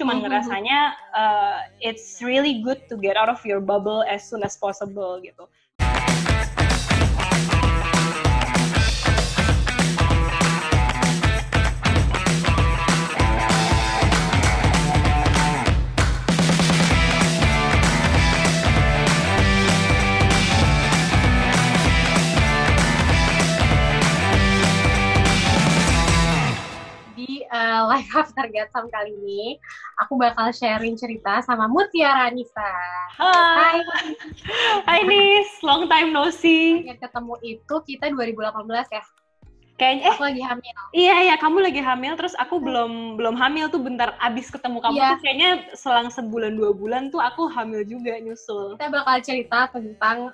cuma ngerasanya it's really good to get out of your bubble as soon as possible gitu. Live After Gatsam kali ini, aku bakal sharing cerita sama Mutiara Nisa. Hai. Hai Nis, long time no see. Yang ketemu itu kita 2018 ya? Kayaknya, aku lagi hamil. Iya, kamu lagi hamil, terus aku belum hamil tuh bentar abis ketemu kamu tuh kayaknya selang sebulan 2 bulan tuh aku hamil juga nyusul. Kita bakal cerita tentang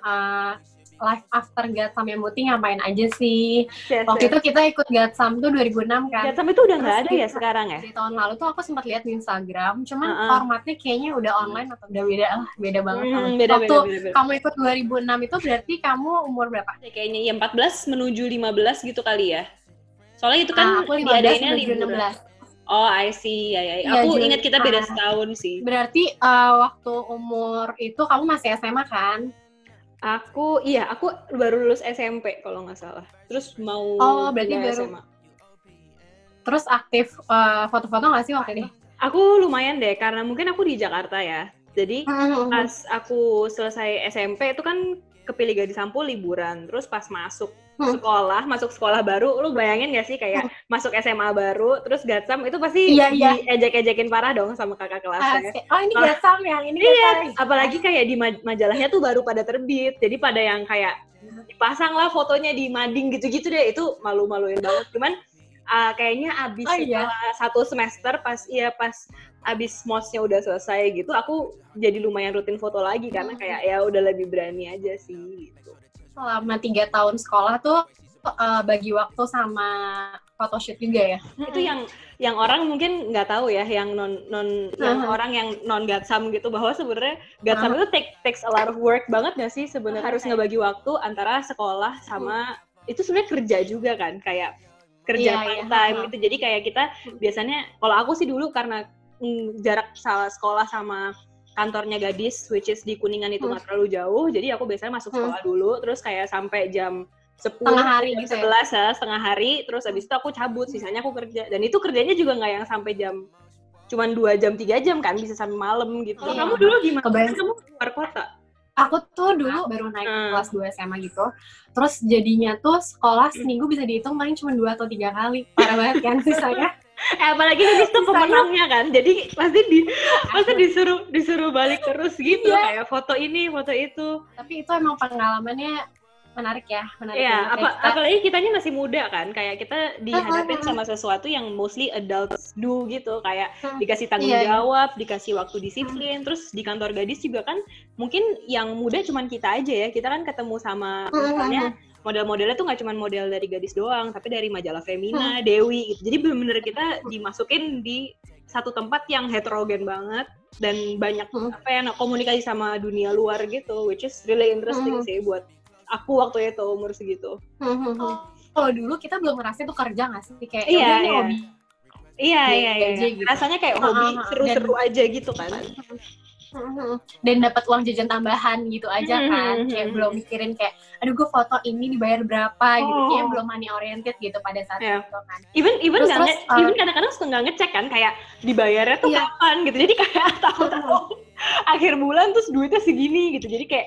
Live After Gatsam yang Muti ngapain aja sih. Waktu itu kita ikut Gatsam tuh 2006 kan. Gatsam itu udah nggak ada ya sekarang ya? Di tahun lalu tuh aku sempat lihat di Instagram, cuman formatnya kayaknya udah online atau udah beda banget. Beda. Kamu ikut 2006 itu berarti kamu umur berapa? Kayaknya ya 14 menuju 15 gitu kali ya. Soalnya itu kan aku 15 diadainnya menuju 16. Oh, I see. Ya. Aku ingat kita beda setahun sih. Berarti waktu umur itu kamu masih SMA kan? Aku baru lulus SMP kalau nggak salah. Terus mau berarti baru SMA. Terus aktif foto-foto nggak sih waktu ini? Aku lumayan deh, karena mungkin aku di Jakarta ya. Jadi pas aku selesai SMP itu kan kepilih Gadis Sampul liburan. Terus pas masuk sekolah baru, lu bayangin gak sih kayak masuk SMA baru, terus Gatsam itu pasti diejek-ejekin parah dong sama kakak kelasnya. Oh ini Gatsam yang ini Iya, apalagi kayak di majalahnya tuh baru pada terbit, jadi pada yang kayak dipasang lah fotonya di mading gitu-gitu deh, itu malu-maluin banget. Cuman kayaknya abis setelah 1 semester pas abis mosnya udah selesai gitu, aku jadi lumayan rutin foto lagi karena kayak ya udah lebih berani aja sih gitu. Selama 3 tahun sekolah tuh bagi waktu sama photoshoot juga ya? Itu yang orang mungkin nggak tahu ya, yang yang orang yang non Gatsam gitu, bahwa sebenarnya Gatsam itu takes a lot of work banget nggak sih sebenarnya. Harus ngebagi waktu antara sekolah sama itu sebenarnya kerja juga kan, kayak kerja part-time gitu. Jadi kayak kita biasanya, kalau aku sih dulu karena jarak sekolah sama kantornya Gadis, which is di Kuningan itu nggak terlalu jauh, jadi aku biasanya masuk sekolah dulu, terus kayak sampai jam 10, setengah hari jam gitu 11 ya, setengah hari, terus habis itu aku cabut, sisanya aku kerja. Dan itu kerjanya juga nggak yang sampai cuman 2 jam, 3 jam kan, bisa sampai malam gitu. Kamu dulu gimana? Kamu keluar kota? Aku tuh dulu baru naik kelas 2 SMA gitu, terus jadinya tuh sekolah seminggu bisa dihitung paling cuma 2 atau 3 kali, parah banget kan sisanya. Apalagi Gadis tuh pemenangnya kan, jadi pasti disuruh balik terus gitu, kayak foto ini, foto itu. Tapi itu emang pengalamannya menarik ya. Iya, apalagi kitanya masih muda kan, kayak kita dihadapin sama sesuatu yang mostly adults do gitu, kayak dikasih tanggung jawab, dikasih waktu disiplin, terus di kantor Gadis juga kan mungkin yang muda cuman kita aja ya, kita kan ketemu sama misalnya model-modelnya tuh nggak cuma model dari Gadis doang, tapi dari majalah Femina, Dewi gitu. Jadi bener-bener kita dimasukin di satu tempat yang heterogen banget dan banyak komunikasi sama dunia luar gitu, which is really interesting sih buat aku waktu itu umur segitu. Kalau dulu kita belum ngerasa itu kerja nggak sih, kayak hobi. Iya. Gitu. Rasanya kayak hobi seru-seru aja gitu kan. Dan dapat uang jajan tambahan gitu aja kan, kayak belum mikirin kayak aduh gue foto ini dibayar berapa gitu, kayak belum money oriented gitu pada saat itu kan. Even kadang-kadang suka nggak ngecek kan, kayak dibayarnya tuh kapan gitu, jadi kayak tahu-tahu akhir bulan terus duitnya segini gitu, jadi kayak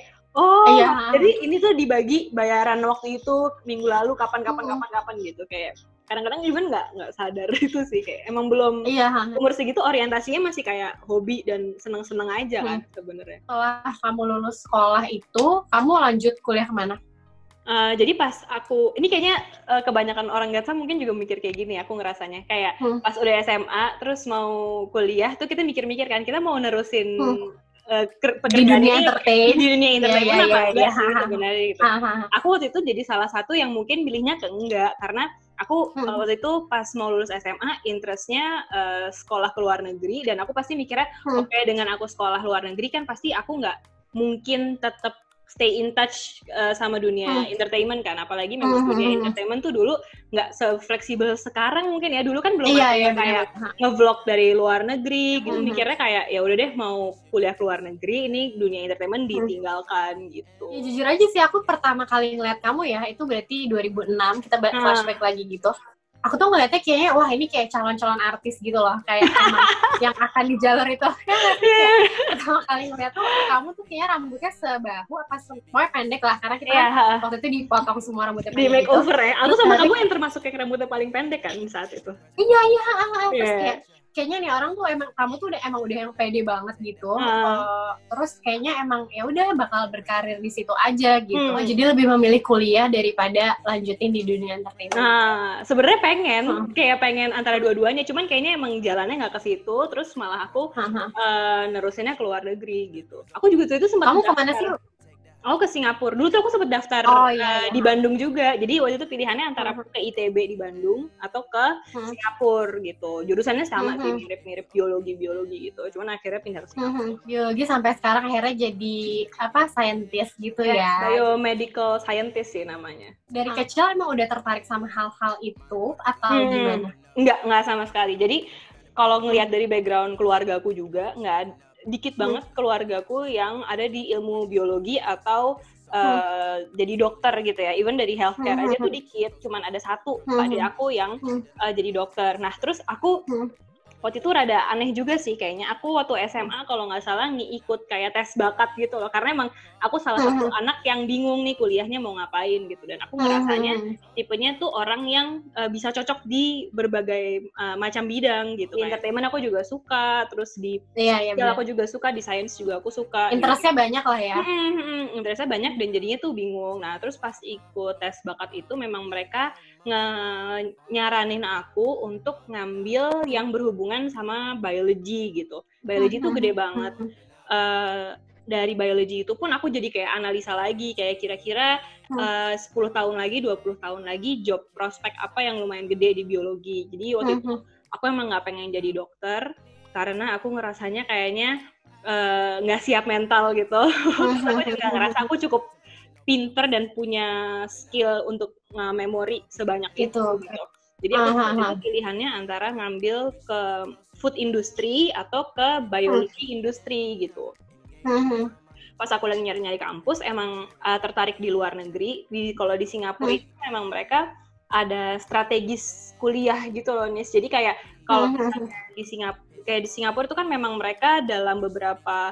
jadi ini tuh dibagi bayaran waktu itu minggu lalu kapan gitu, kayak kadang-kadang even nggak sadar itu sih, kayak emang belum umur segitu orientasinya masih kayak hobi dan seneng-seneng aja kan sebenarnya. Setelah kamu lulus sekolah itu, kamu lanjut kuliah kemana? Jadi pas ini kayaknya kebanyakan orang Gatsam mungkin juga mikir kayak gini, aku ngerasanya kayak pas udah SMA terus mau kuliah tuh kita mikir-mikir kan, kita mau nerusin di dunia entertain apa enggak sih sebenarnya gitu. Aku waktu itu jadi salah satu yang mungkin pilihnya ke enggak, karena aku waktu itu pas mau lulus SMA interestnya sekolah ke luar negeri, dan aku pasti mikirnya oke, dengan aku sekolah luar negeri kan pasti aku nggak mungkin tetap stay in touch sama dunia entertainment kan, apalagi memang dunia entertainment tuh dulu nggak se-fleksibel sekarang mungkin ya. Dulu kan belum ada kayak nge-vlog dari luar negeri gitu, mikirnya kayak ya udah deh mau kuliah ke luar negeri, ini dunia entertainment ditinggalkan gitu. Ya jujur aja sih, aku pertama kali ngeliat kamu ya itu berarti 2006, kita flashback lagi gitu. Aku tuh ngeliatnya kayaknya, wah ini kayak calon-calon artis gitu loh, kayak yang akan di jalur itu. Kayak pertama kali ngeliat tuh, kamu tuh kayaknya rambutnya sebahu, pokoknya pendek lah, karena kita waktu itu dipotong semua rambutnya pendek. Di makeover gitu. Ya, aku sama kamu yang termasuk yang rambutnya paling pendek kan saat itu. Iya, terus kayaknya nih orang tuh emang, kamu tuh udah yang pede banget gitu. Terus kayaknya emang ya udah bakal berkarir di situ aja gitu. Jadi lebih memilih kuliah daripada lanjutin di dunia entertainment. Nah, sebenarnya pengen antara dua-duanya, cuman kayaknya emang jalannya nggak ke situ. Terus malah aku nerusinnya ke luar negeri gitu. Aku juga tuh itu sempat. Kamu kemana sih? Aku ke Singapura. Dulu tuh aku sempet daftar di Bandung juga. Jadi waktu itu pilihannya antara ke ITB di Bandung atau ke Singapura gitu. Jurusannya sama sih, mirip-mirip biologi gitu. Cuman akhirnya pindah ke Singapura. Biologi sampai sekarang akhirnya jadi scientist gitu ya. Biomedical scientist sih namanya. Dari kecil emang udah tertarik sama hal-hal itu atau gimana? Enggak sama sekali. Jadi kalau ngelihat dari background keluargaku juga dikit banget keluargaku yang ada di ilmu biologi atau jadi dokter gitu ya. Even dari healthcare aja tuh dikit, cuman ada satu adik aku yang jadi dokter. Nah terus aku waktu itu rada aneh juga sih kayaknya. Aku waktu SMA kalau nggak salah ikut kayak tes bakat gitu loh, karena emang aku salah satu anak yang bingung nih kuliahnya mau ngapain gitu, dan aku ngerasanya tipenya tuh orang yang bisa cocok di berbagai macam bidang gitu. Di entertainment aku juga suka, terus di aku juga suka, di science juga aku suka. Interestnya banyak lah ya. Interestnya banyak dan jadinya tuh bingung. Nah terus pas ikut tes bakat itu memang mereka nyaranin aku untuk ngambil yang berhubungan sama biology gitu. Biology tuh gede banget. Dari biology itu pun aku jadi kayak analisa lagi, kayak kira-kira 10 tahun lagi, 20 tahun lagi job prospek apa yang lumayan gede di biologi. Jadi waktu itu aku emang nggak pengen jadi dokter karena aku ngerasanya kayaknya nggak siap mental gitu. Aku juga ngerasa aku cukup pinter dan punya skill untuk memori sebanyak itu gitu. Jadi aku pilihannya antara ngambil ke food industry atau ke biology industry gitu. Pas aku lagi nyari-nyari kampus, emang tertarik di luar negeri. Kalau di Singapura itu emang mereka ada strategis kuliah gitu loh, Nis. Jadi kayak kalau di Singapura itu kan memang mereka dalam beberapa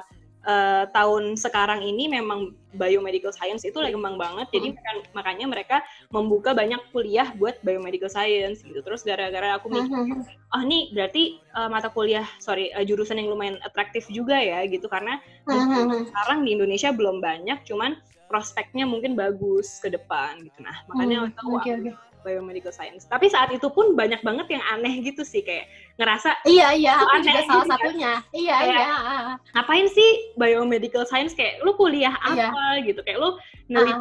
tahun sekarang ini memang biomedical science itu lagi kembang banget. Jadi makanya mereka membuka banyak kuliah buat biomedical science gitu. Terus gara-gara aku mikir, nih berarti mata kuliah, jurusan yang lumayan atraktif juga ya gitu, karena sekarang di Indonesia belum banyak, cuman prospeknya mungkin bagus ke depan gitu. Nah makanya aku biomedical science. Tapi saat itu pun banyak banget yang aneh gitu sih, kayak ngerasa aku juga salah satunya. Ngapain sih biomedical science, kayak lu kuliah apa gitu, kayak lu neliti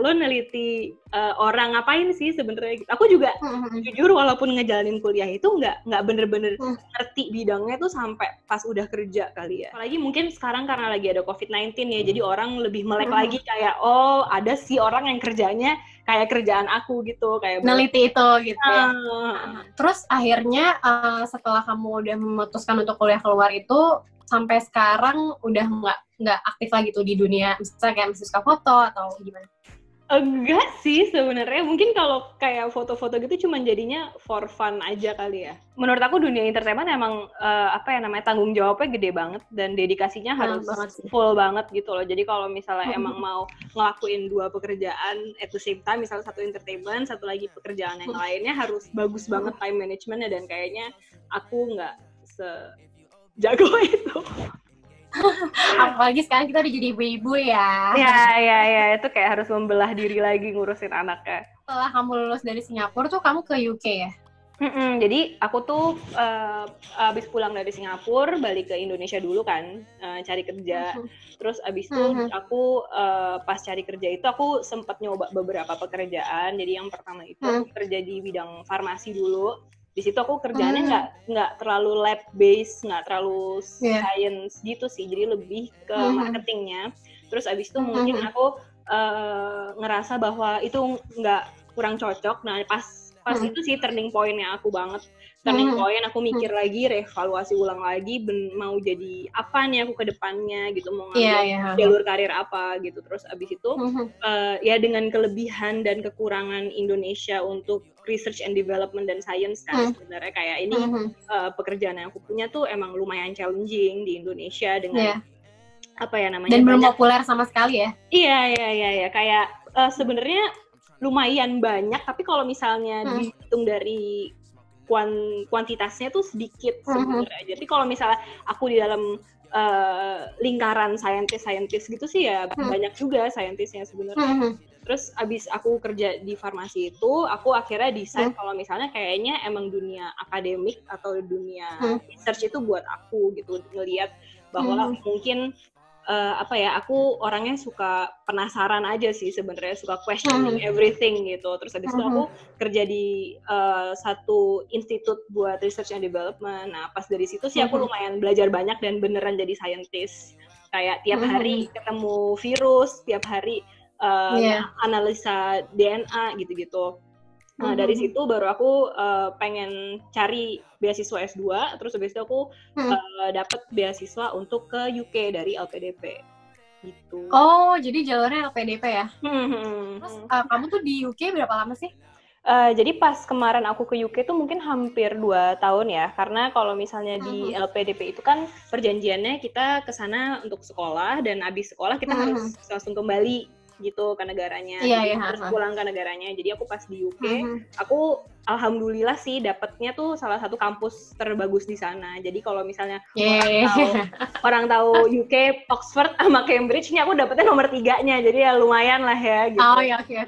lu neliti orang, ngapain sih sebenarnya gitu. Aku juga jujur walaupun ngejalanin kuliah itu nggak bener-bener ngerti bidangnya tuh sampai pas udah kerja kali ya. Apalagi mungkin sekarang karena lagi ada COVID-19 ya, jadi orang lebih melek lagi kayak ada sih orang yang kerjanya kayak kerjaan aku gitu, kayak neliti itu gitu ya. Terus akhirnya setelah kamu udah memutuskan untuk kuliah keluar itu, sampai sekarang udah nggak aktif lagi tuh di dunia, misalnya kayak masih suka foto atau gimana? Enggak sih sebenarnya, mungkin kalau kayak foto-foto gitu cuman jadinya for fun aja kali ya. Menurut aku dunia entertainment emang tanggung jawabnya gede banget dan dedikasinya harus full banget gitu loh. Jadi kalau misalnya emang mau ngelakuin dua pekerjaan at the same time, misalnya satu entertainment, satu lagi pekerjaan yang lainnya, harus bagus banget time managementnya, dan kayaknya aku nggak sejago itu. Apalagi sekarang kita udah jadi ibu-ibu ya. Ya, itu kayak harus membelah diri lagi ngurusin anaknya. Setelah kamu lulus dari Singapura tuh kamu ke UK ya? Jadi aku tuh abis pulang dari Singapura balik ke Indonesia dulu kan, cari kerja. Terus abis itu aku pas cari kerja itu aku sempat nyoba beberapa pekerjaan. Jadi yang pertama itu aku kerja di bidang farmasi dulu. Di situ aku kerjaannya nggak terlalu lab based, nggak terlalu science gitu sih, jadi lebih ke marketingnya. Terus abis itu mungkin aku ngerasa bahwa itu nggak kurang cocok. Nah pas itu sih turning point-nya aku banget. Turning point, aku mikir lagi, reevaluasi ulang lagi, mau jadi apa nih aku ke depannya gitu, mau ngambil jalur karir apa gitu. Terus abis itu ya dengan kelebihan dan kekurangan Indonesia untuk research and development dan science kan sebenarnya kayak ini pekerjaan yang aku punya tuh emang lumayan challenging di Indonesia dengan apa ya namanya, dan belum populer sama sekali ya. Iya kayak sebenarnya lumayan banyak, tapi kalau misalnya dihitung dari kuantitasnya tuh sedikit sebenarnya. Jadi kalau misalnya aku di dalam lingkaran saintis gitu sih ya banyak juga saintisnya sebenarnya. Terus abis aku kerja di farmasi itu, aku akhirnya decide kalau misalnya kayaknya emang dunia akademik atau dunia research itu buat aku gitu, ngelihat bahwa mungkin aku orangnya suka penasaran aja sih sebenarnya, suka questioning everything gitu. Terus habis itu aku kerja di satu institut buat research and development. Nah pas dari situ sih aku lumayan belajar banyak dan beneran jadi scientist. Kayak tiap hari ketemu virus, tiap hari analisa DNA gitu-gitu. Nah dari situ baru aku pengen cari beasiswa S2, terus habis itu aku dapat beasiswa untuk ke UK dari LPDP gitu. Oh, jadi jalurnya LPDP ya? Terus kamu tuh di UK berapa lama sih? Jadi pas kemarin aku ke UK tuh mungkin hampir 2 tahun ya, karena kalau misalnya di LPDP itu kan perjanjiannya kita ke sana untuk sekolah, dan abis sekolah kita harus langsung kembali gitu ke negaranya, harus pulang ke negaranya. Jadi aku pas di UK, aku alhamdulillah sih dapetnya tuh salah satu kampus terbagus di sana. Jadi kalau misalnya orang tahu UK, Oxford sama Cambridge, ini aku dapetnya nomor 3-nya, jadi ya lumayan lah ya gitu. Oh ya, oke.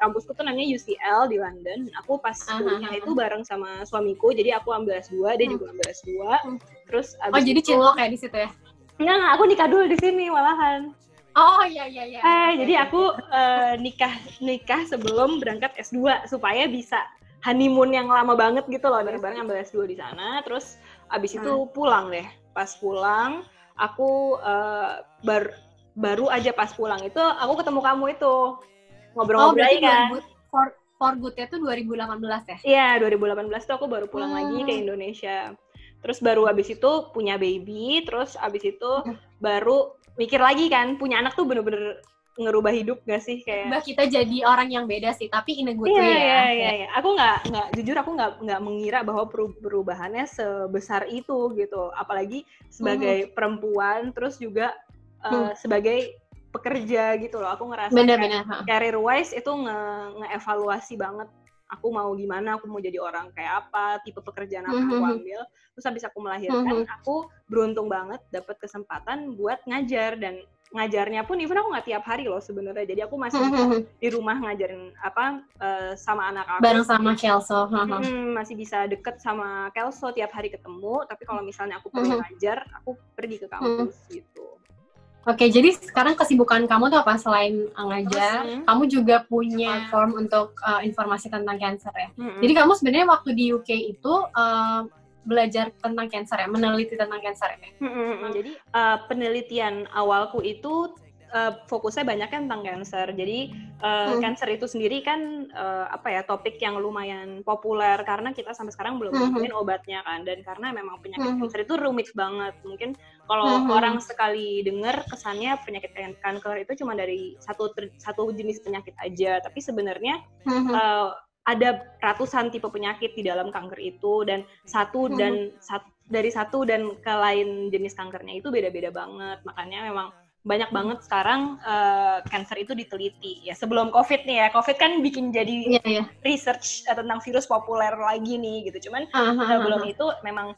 Kampusku tuh namanya UCL di London. Aku pas kuliah itu bareng sama suamiku, jadi aku ambil S2, dia juga ambil S2. Terus abis jadi cinlok kayak di situ ya? Enggak, aku nikah dulu di sini malahan. Oh iya. Jadi aku nikah sebelum berangkat S2 supaya bisa honeymoon yang lama banget gitu loh. Bareng-bareng ambil S2 di sana, terus abis itu pulang deh. Pas pulang, aku baru aja pas pulang itu aku ketemu kamu itu. Ngobrol-ngobrol lagi kan. For Good-nya tuh 2018 ya? Iya, 2018 tuh aku baru pulang lagi ke Indonesia. Terus baru abis itu punya baby, terus abis itu baru mikir lagi kan, punya anak tuh bener-bener ngerubah hidup gak sih? Kayak Mbak, kita jadi orang yang beda sih, tapi in a good way ya. Iya. Aku jujur aku nggak mengira bahwa perubahannya sebesar itu gitu. Apalagi sebagai perempuan, terus juga sebagai pekerja gitu loh. Aku ngerasa career wise itu nge-evaluasi banget. Aku mau gimana, aku mau jadi orang kayak apa, tipe pekerjaan apa aku ambil. Terus habis aku melahirkan, aku beruntung banget dapat kesempatan buat ngajar, dan ngajarnya pun even aku nggak tiap hari loh sebenarnya. Jadi aku masih di rumah ngajarin sama anak aku. Bareng sama Kelso. Masih bisa deket sama Kelso, tiap hari ketemu. Tapi kalau misalnya aku perlu ngajar, aku pergi ke kampus gitu. Oke, jadi sekarang kesibukan kamu tuh apa selain ngajar? Kamu juga punya platform untuk informasi tentang cancer ya. Jadi kamu sebenarnya waktu di UK itu belajar tentang cancer ya, meneliti tentang cancer ya. Jadi penelitian awalku itu fokusnya banyak kan tentang cancer. Jadi cancer itu sendiri kan topik yang lumayan populer karena kita sampai sekarang belum nemuin obatnya kan, dan karena memang penyakit cancer itu rumit banget. Mungkin kalau orang sekali dengar kesannya penyakit kanker itu cuma dari satu jenis penyakit aja, tapi sebenarnya ada ratusan tipe penyakit di dalam kanker itu, dan dari satu dan ke lain jenis kankernya itu beda-beda banget. Makanya memang banyak banget sekarang cancer itu diteliti ya. Sebelum COVID nih ya, COVID kan bikin jadi research tentang virus populer lagi nih gitu. Cuman sebelum itu memang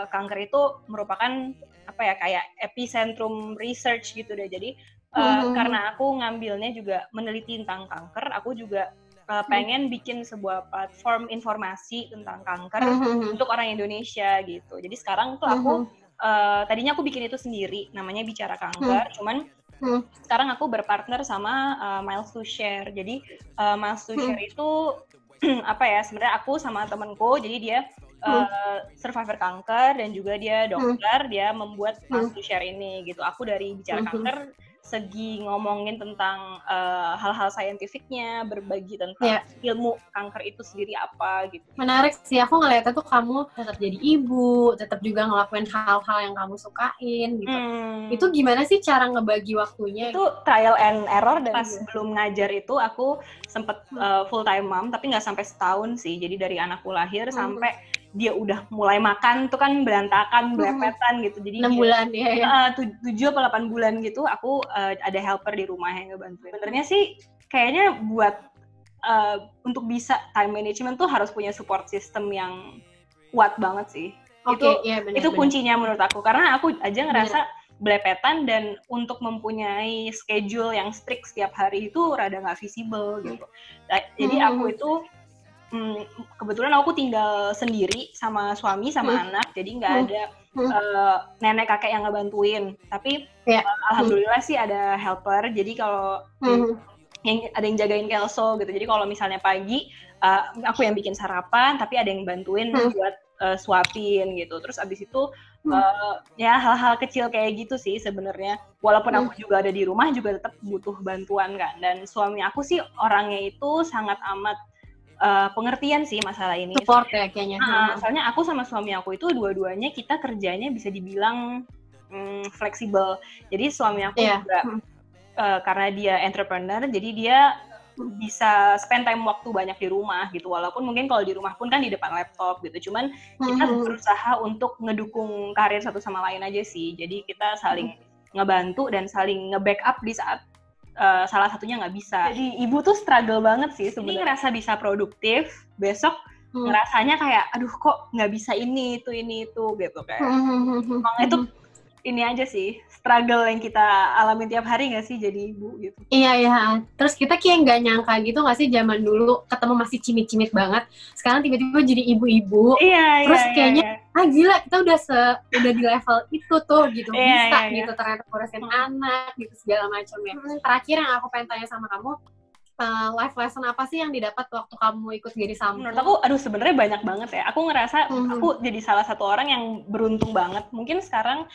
kanker itu merupakan kayak epicentrum research gitu deh. Jadi karena aku ngambilnya juga meneliti tentang kanker, aku juga pengen bikin sebuah platform informasi tentang kanker untuk orang Indonesia gitu. Jadi sekarang tuh aku tadinya aku bikin itu sendiri, namanya Bicara Kanker. Cuman sekarang aku berpartner sama Miles to Share. Jadi Miles to Share itu sebenarnya aku sama temenku. Jadi dia survivor kanker dan juga dia dokter, dia membuat Must to Share ini gitu. Aku dari Bicara Kanker segi ngomongin tentang hal-hal saintifiknya, berbagi tentang ilmu kanker itu sendiri apa gitu. Menarik sih, aku ngeliatnya tuh kamu tetap jadi ibu, tetap juga ngelakuin hal-hal yang kamu sukain gitu. Itu gimana sih cara ngebagi waktunya? Itu trial and error, dan pas belum ngajar itu aku sempet full time mom, tapi nggak sampai setahun sih. Jadi dari anakku lahir sampai dia udah mulai makan tuh kan berantakan, belepetan gitu. Jadi 6 bulan ya. 7 apa 8 bulan gitu aku ada helper di rumah yang ngebantuin. Sebenarnya sih kayaknya buat untuk bisa time management tuh harus punya support system yang kuat banget sih. Itu kuncinya menurut aku, karena aku aja ngerasa belepetan, dan untuk mempunyai schedule yang strict setiap hari itu rada nggak visible gitu. Jadi aku itu kebetulan aku tinggal sendiri sama suami sama anak, jadi nggak ada nenek kakek yang ngebantuin. Tapi alhamdulillah sih ada helper. Jadi kalau ada yang jagain Kelso gitu. Jadi kalau misalnya pagi aku yang bikin sarapan, tapi ada yang bantuin buat suapin gitu. Terus abis itu ya hal-hal kecil kayak gitu sih sebenarnya. Walaupun aku juga ada di rumah, juga tetap butuh bantuan kan. Dan suami aku sih orangnya itu sangat amat pengertian sih masalah ini. Support ya kayaknya. Soalnya aku sama suami aku itu dua-duanya kita kerjanya bisa dibilang fleksibel. Jadi suami aku juga karena dia entrepreneur, jadi dia bisa spend time waktu banyak di rumah gitu. Walaupun mungkin kalau di rumah pun kan di depan laptop gitu. Cuman kita berusaha untuk ngedukung karir satu sama lain aja sih. Jadi kita saling ngebantu dan saling nge-backup di saat salah satunya nggak bisa. Jadi ibu tuh struggle banget sih sebenarnya. Ini ngerasa bisa produktif, besok ngerasanya kayak aduh kok nggak bisa ini itu gitu kayak. Emang itu ini aja sih struggle yang kita alamin tiap hari nggak sih jadi ibu gitu. Iya. Terus kita kayak nggak nyangka gitu nggak sih, zaman dulu ketemu masih cimit-cimit banget, sekarang tiba-tiba jadi ibu-ibu. Terus kayaknya gila, kita udah di level itu tuh gitu, bisa gitu ternyata ngurusin anak gitu segala macamnya. Terakhir yang aku pengen tanya sama kamu, life lesson apa sih yang didapat waktu kamu ikut Geri Sampo? Menurut aku, sebenarnya banyak banget ya. Aku ngerasa aku jadi salah satu orang yang beruntung banget. Mungkin sekarang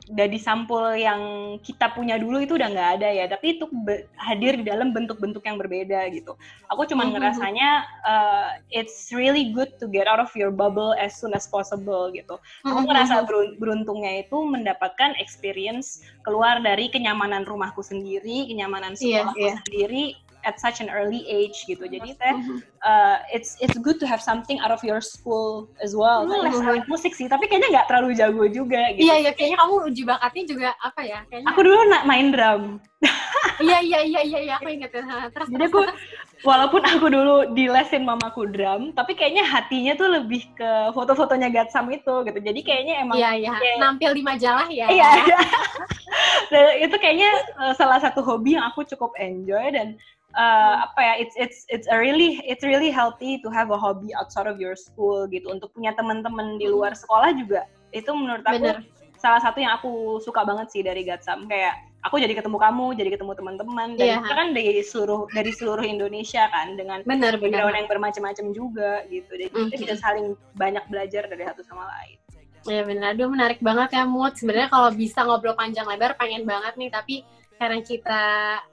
dari sampul yang kita punya dulu itu udah nggak ada ya, tapi itu hadir di dalam bentuk-bentuk yang berbeda gitu. Aku cuma ngerasanya it's really good to get out of your bubble as soon as possible gitu. Aku ngerasa beruntungnya itu mendapatkan experience keluar dari kenyamanan rumahku sendiri, kenyamanan sekolahku sendiri at such an early age gitu. Jadi it's good to have something out of your school as well. Les musik sih, tapi kayaknya nggak terlalu jago juga gitu. Iya, kayaknya kamu uji bakatnya juga apa ya? Kayaknya aku dulu main drum. Iya, aku inget. Terus jadi aku, walaupun aku dulu dilesin mamaku drum, tapi kayaknya hatinya tuh lebih ke foto-fotonya Gatsam itu gitu. Jadi kayaknya emang kayak nampil di majalah ya. Iya. Dan itu kayaknya salah satu hobi yang aku cukup enjoy, dan it's really healthy to have a hobby outside of your school gitu. Untuk punya teman-teman di luar sekolah juga, itu menurut aku salah satu yang aku suka banget sih dari Gatsam. Kayak aku jadi ketemu kamu, jadi ketemu teman-teman, dan kita kan dari seluruh Indonesia kan, dengan background yang bermacam-macam juga gitu. Jadi kita bisa saling banyak belajar dari satu sama lain. Ya benar, aduh menarik banget ya Mut. Sebenarnya kalau bisa ngobrol panjang lebar pengen banget nih, tapi karena kita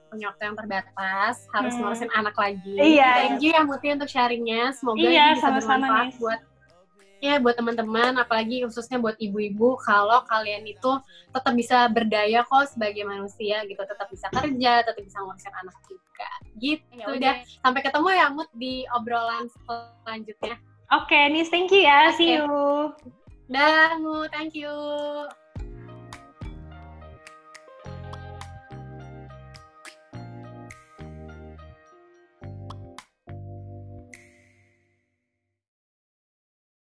punya waktu yang terbatas, harus ngurusin anak lagi. Thank you ya Muti untuk sharingnya. Semoga ini bisa bermanfaat buat teman-teman, apalagi khususnya buat ibu-ibu, kalau kalian itu tetap bisa berdaya kok sebagai manusia gitu, tetap bisa kerja, tetap bisa ngurusin anak juga. Gitu. Ya udah, sampai ketemu ya Mut di obrolan selanjutnya. Oke, Nis, thank you ya. See you. Dah, Mut, thank you.